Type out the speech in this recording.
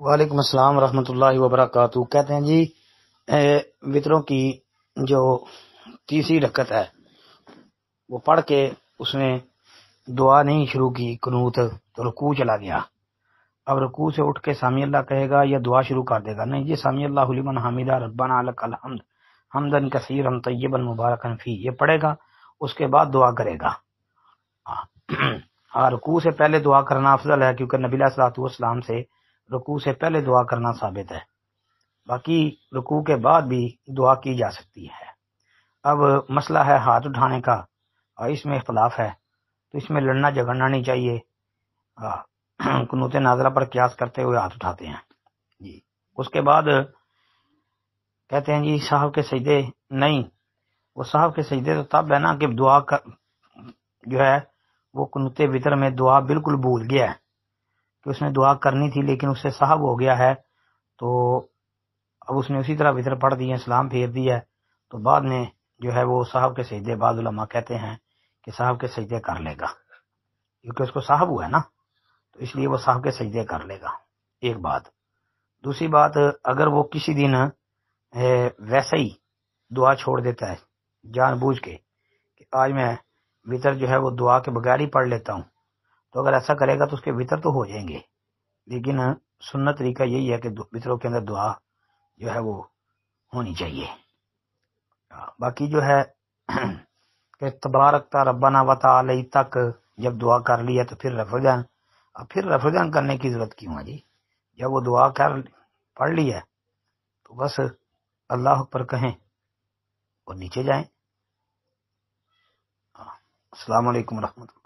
وعلیکم السلام ورحمۃ اللہ وبرکاتہ۔ کہتے ہیں جی وطروں کی جو تیسری رکعت ہے وہ پڑھ کے اس نے دعا نہیں شروع کی قنوت، تو رکوع چلا گیا۔ اب رکوع سے اٹھ کے سامی اللہ کہے گا یا دعا شروع کر دے گا؟ نہیں جی، سامی اللہ لمن حمیدہ ربنا لک الحمد حمدا کثیرا طیبا مبارکا فی، یہ پڑھے گا، اس کے بعد دعا کرے گا۔ ہاں، رکوع سے پہلے دعا کرنا افضل ہے، کیونکہ نبی علیہ الصلوۃ والسلام سے رکوع سے پہلے دعا کرنا ثابت ہے۔ باقی رکوع کے بعد بھی دعا کی جا سکتی ہے۔ اب مسئلہ ہے ہاتھ اٹھانے کا، اور اس میں اختلاف ہے، تو اس میں لڑنا جھگڑنا نہیں چاہیے۔ قنوت نازلہ پر قیاس کرتے ہوئے ہاتھ اٹھاتے ہیں جی۔ اس کے بعد کہتے ہیں جی صاحب کے سجدے نہیں، وہ صاحب کے سجدے تو تب ہے نا کہ دعا جو ہے وہ قنوت وتر میں دعا بالکل بھول گیا ہے کہ اس نے دعا کرنی تھی، لیکن اس سے صاحب ہو گیا ہے، تو اب اس نے اسی طرح وتر پڑھ دی ہے، سلام پھیر دی ہے، تو بعد میں جو ہے وہ صاحب کے سجدے بعض علماء کہتے ہیں کہ صاحب کے سجدے کر لے گا، کیونکہ اس کو صاحب ہوا ہے نا، تو اس لیے وہ صاحب کے سجدے کر لے گا۔ ایک بات۔ دوسری بات، اگر وہ کسی دن ویسے ہی دعا چھوڑ دیتا ہے جان بوجھ کے کہ آج میں وتر جو ہے وہ دعا کے بغیر ہی پڑھ لیتا ہوں، تو اگر ایسا کرے گا تو اس کے وتر تو ہو جائیں گے، لیکن سنت طریقہ یہی ہے کہ وتروں کے اندر دعا جو ہے وہ ہونی چاہیے۔ باقی جو ہے کہ تبارکتا ربنا و تعالی تک جب دعا کر لی ہے تو پھر رفع جان کرنے کی ضرورت کیوں ہے جی؟ جب وہ دعا پڑھ لی ہے تو بس اللہ اکبر کہیں اور نیچے جائیں۔ السلام علیکم ورحمۃ اللہ۔